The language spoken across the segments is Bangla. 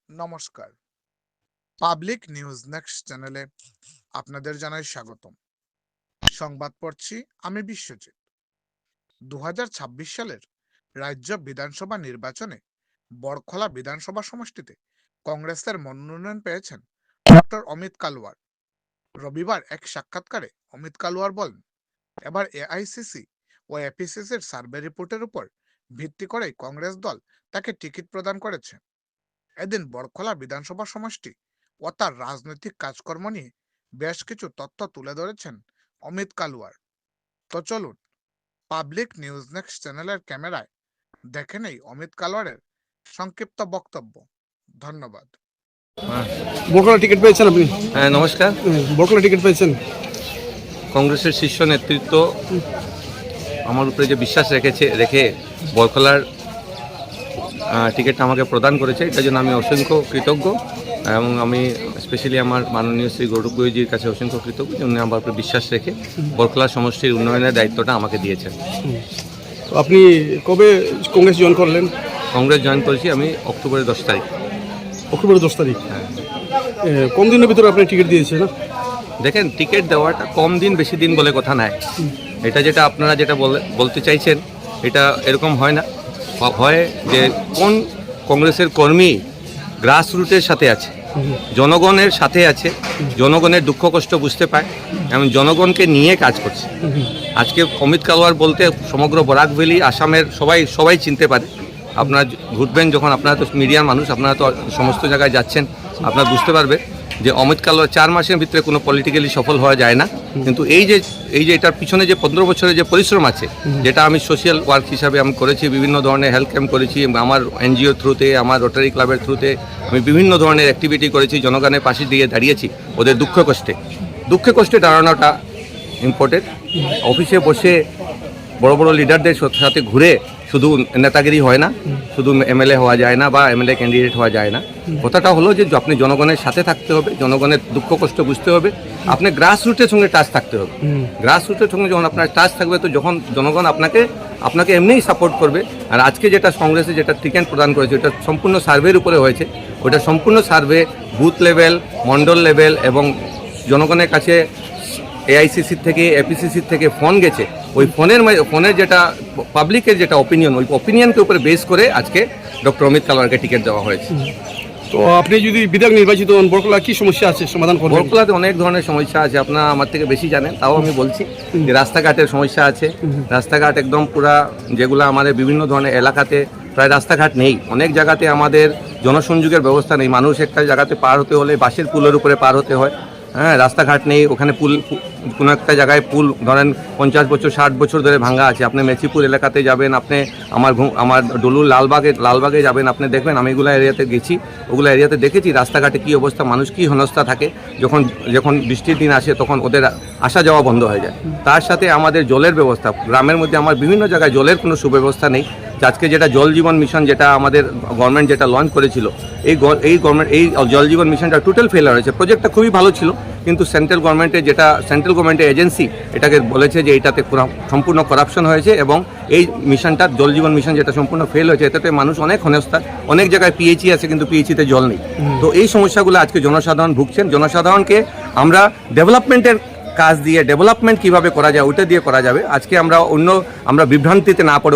নমস্কার। পাবলিক নিউজ নেক্সট চ্যানেলে আপনাদের জানাই স্বাগতম। সংবাদ পড়ছি আমি বিশ্বজিৎ। 2026 সালের রাজ্য বিধানসভা নির্বাচনে বড়খলা বিধানসভা সমষ্টিতে কংগ্রেসের মনোনয়ন পেয়েছেন ডক্টর অমিত কালওয়ার। রবিবার এক সাক্ষাৎকারে অমিত কালওয়ার বলেন, এবার এআইসিসি ও এপিসিসির সার্ভে রিপোর্টের উপর ভিত্তি করেই কংগ্রেস দল তাকে টিকিট প্রদান করেছে। এদিন বড়খলা বিধানসভা সমষ্টি ও তার রাজনৈতিক কাজকর্ম নিয়ে বেশ কিছু তথ্য তুলে ধরেছেন অমিত কালওয়ার। তো চলুন পাবলিক নিউজ নেক্সট চ্যানেলের ক্যামেরায় দেখে নেই অমিত কালওয়ারের সংক্ষিপ্ত বক্তব্য। ধন্যবাদ। বড়খলা টিকিট পেয়েছেন আপনি? হ্যাঁ, নমস্কার। বড়খলা টিকিট পেয়েছেন। কংগ্রেসের শীর্ষ নেতৃত্ব আমার উপরে যে বিশ্বাস রেখে বড়খলার টিকিটটা আমাকে প্রদান করেছে, এটার জন্য আমি অসংখ্য কৃতজ্ঞ এবং আমি স্পেশালি আমার মাননীয় শ্রী গৌরব গোয়েজির কাছে অসংখ্য কৃতজ্ঞ যে উনি আমার উপরে বিশ্বাস রেখে বড়খলা সমষ্টির উন্নয়নের দায়িত্বটা আমাকে দিয়েছেন। তো আপনি কবে কংগ্রেস জয়েন করলেন? কংগ্রেস জয়েন করেছি আমি অক্টোবরের 10 তারিখ। অক্টোবরের 10 তারিখ। হ্যাঁ। কম দিনের ভিতরে আপনি টিকিট দিয়েছেন না? দেখেন, টিকিট দেওয়াটা কম দিন বেশি দিন বলে কথা নাই। এটা যেটা আপনারা যেটা বলতে চাইছেন, এটা এরকম হয় না। হয় যে কোন কংগ্রেসের কর্মী গ্রাসরুটের সাথে আছে, জনগণের সাথে আছে, জনগণের দুঃখ কষ্ট বুঝতে পায় এবং জনগণকে নিয়ে কাজ করছে। আজকে অমিত কালওয়ার বলতে সমগ্র বরাক ভ্যালি আসামের সবাই চিনতে পারে। আপনারা ঘুরবেন যখন, আপনারা তো মিডিয়ার মানুষ, আপনারা তো সমস্ত জায়গায় যাচ্ছেন, আপনারা বুঝতে পারবে যে অমিত কালওয়ার 4 মাসের ভিতরে কোনো পলিটিক্যালি সফল হওয়া যায় না। কিন্তু এই যে এটার পিছনে যে 15 বছরের যে পরিশ্রম আছে, যেটা আমি সোশ্যাল ওয়ার্ক হিসাবে আমি করেছি, বিভিন্ন ধরনের হেলথ ক্যাম্প করেছি, আমার এনজিও থ্রুতে, আমার রোটারি ক্লাবের থ্রুতে আমি বিভিন্ন ধরনের অ্যাক্টিভিটি করেছি, জনগণের পাশে দিয়ে দাঁড়িয়েছি ওদের দুঃখে কষ্টে দাঁড়ানোটা ইম্পর্টেন্ট। অফিসে বসে বড় বড় লিডারদের সাথে ঘুরে শুধু নেতাগিরি হয় না, শুধু এমএলএ হওয়া যায় না বা এমএলএ ক্যান্ডিডেট হওয়া যায় না। কথাটা হলো যে আপনি জনগণের সাথে থাকতে হবে, জনগণের দুঃখ কষ্ট বুঝতে হবে, আপনি গ্রাসরুটের সঙ্গে টাচ থাকতে হবে। গ্রাসরুটের সঙ্গে যখন আপনার টাচ থাকবে, তো যখন জনগণ আপনাকে এমনিই সাপোর্ট করবে। আর আজকে যেটা কংগ্রেসে যেটা টিকিট প্রদান করেছে, ওটা সম্পূর্ণ সার্ভের উপরে হয়েছে। ওটা সম্পূর্ণ survey booth level, Mondal level এবং জনগণের কাছে এআইসিসির থেকে, এপিসিসির থেকে ফোন গেছে। ওই ফোনের যেটা পাবলিকের যেটা অপিনিয়ন, ওই অপিনিয়নকে উপরে বেস করে আজকে ডক্টর অমিত কালওয়ারকে টিকিট দেওয়া হয়েছে। তো আপনি যদি বিধায়ক নির্বাচিত হন, বড়খলা কি সমস্যা আছে সমাধান করবেন? বড়খলাতে অনেক ধরনের সমস্যা আছে, আপনারা আমার থেকে বেশি জানেন, তাও আমি বলছি যে রাস্তাঘাটের সমস্যা আছে। রাস্তাঘাট একদম পুরা, যেগুলো আমাদের বিভিন্ন ধরনের এলাকাতে প্রায় রাস্তাঘাট নেই। অনেক জায়গাতে আমাদের জনসংযোগের ব্যবস্থা নেই। মানুষ একটা জায়গাতে পার হতে হলে বাঁশের পুলের উপরে পার হতে হয়। হ্যাঁ, রাস্তাঘাট নেই। ওখানে পুল, কোনো একটা জায়গায় পুল ধরেন 50 বছর 60 বছর ধরে ভাঙা আছে। আপনি মেচিপুর এলাকাতে যাবেন, আপনি আমার ডলুর লালবাগে যাবেন, আপনি দেখবেন। আমি এগুলো এরিয়াতে গেছি, ওগুলো এরিয়াতে দেখেছি রাস্তাঘাটে কী অবস্থা, মানুষ কী হেনস্থা থাকে। যখন বৃষ্টির দিন আসে তখন ওদের আসা যাওয়া বন্ধ হয়ে যায়। তার সাথে আমাদের জলের ব্যবস্থা, গ্রামের মধ্যে আমার বিভিন্ন জায়গায় জলের কোনো সুব্যবস্থা নেই। আজকে যেটা জল জীবন মিশন, যেটা আমাদের গভর্নমেন্ট যেটা লঞ্চ করেছিল, এই জল জীবন মিশনটা টোটাল ফেলার হয়েছে। প্রজেক্টটা খুবই ভালো ছিল, কিন্তু সেন্ট্রাল গভর্নমেন্টের এজেন্সি এটাকে বলেছে যে এটাতে সম্পূর্ণ করাপশন হয়েছে এবং এই মিশনটা, জল জীবন মিশন যেটা সম্পূর্ণ ফেল হয়েছে, এটাতে মানুষ অনেক হেনস্থা। অনেক জায়গায় পিএইচই আছে কিন্তু পিএইচিতে জল নেই। তো এই সমস্যাগুলো আজকে জনসাধারণ ভুগছেন। জনসাধারণকে আমরা ডেভেলপমেন্টের কাজ দিয়ে, ডেভেলপমেন্ট কিভাবে করা যায় ওইটা দিয়ে করা যাবে। আজকে আমরা বিভ্রান্তিতে না পড়ে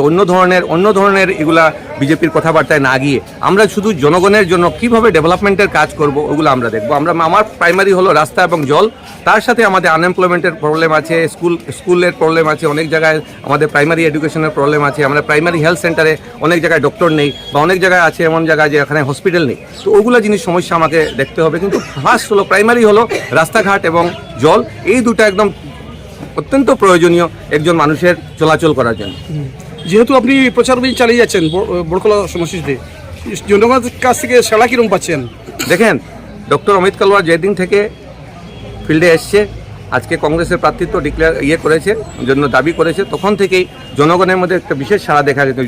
অন্য ধরনের এগুলা বিজেপির কথাবার্তায় না গিয়ে আমরা শুধু জনগণের জন্য কিভাবে ডেভেলপমেন্টের কাজ করব ওগুলো আমরা দেখব। আমার প্রাইমারি হলো রাস্তা এবং জল, তার সাথে আমাদের আনএমপ্লয়মেন্টের প্রবলেম আছে, স্কুলের প্রবলেম আছে, অনেক জায়গায় আমাদের প্রাইমারি এডুকেশনের প্রবলেম আছে, আমরা প্রাইমারি হেলথ সেন্টারে অনেক জায়গায় ডক্টর নেই বা অনেক জায়গায় আছে এমন জায়গায় যে এখানে হসপিটাল নেই। তো ওগুলো জিনিস সমস্যা আমাকে দেখতে হবে। কিন্তু ফার্স্ট হলো, প্রাইমারি হলো রাস্তাঘাট এবং জল। এই দুটো একদম অত্যন্ত প্রয়োজনীয় একজন মানুষের চলাচল করার জন্য। যেহেতু আপনি প্রচার অভিযান চালিয়ে যাচ্ছেন বড়খলা সমষ্টিতে, জনগণের কাছ থেকে সেবা কিরকম পাচ্ছেন? দেখেন, ডক্টর অমিত কালওয়ার যেদিন থেকে ফিল্ডে এসছে, আজকে কংগ্রেসের প্রার্থিত্ব করেছে, জন্য দাবি করেছে, তখন থেকেই জনগণের মধ্যে একটা বিশেষ সাড়া দেখা যেত।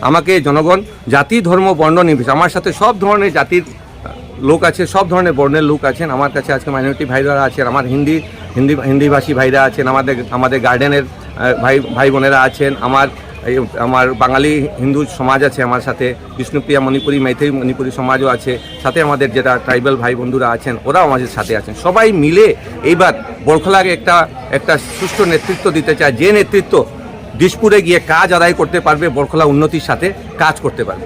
আমাকে জনগণ জাতি, ধর্ম, বর্ণ নির্বিশেষে, আমার সাথে সব ধরনের জাতির লোক আছে, সব ধরনের বর্ণের লোক আছেন আমার কাছে। আজকে মাইনরিটি ভাইরা আছেন, আমার হিন্দিভাষী ভাইরা আছেন, আমাদের গার্ডেনের ভাই বোনেরা আছেন, এই আমার বাঙালি হিন্দু সমাজ আছে আমার সাথে, বিষ্ণুপ্রিয়া মণিপুরি, মেইতেই মণিপুরি সমাজও আছে, সাথে আমাদের যেটা ট্রাইবাল ভাই বন্ধুরা আছেন ওরাও আমাদের সাথে আছেন। সবাই মিলে এইবার বড়খলাকে একটা সুষ্ঠু নেতৃত্ব দিতে চায়, যে নেতৃত্ব দিশপুরে গিয়ে কাজ আদায় করতে পারবে, বড়খলা উন্নতির সাথে কাজ করতে পারবে।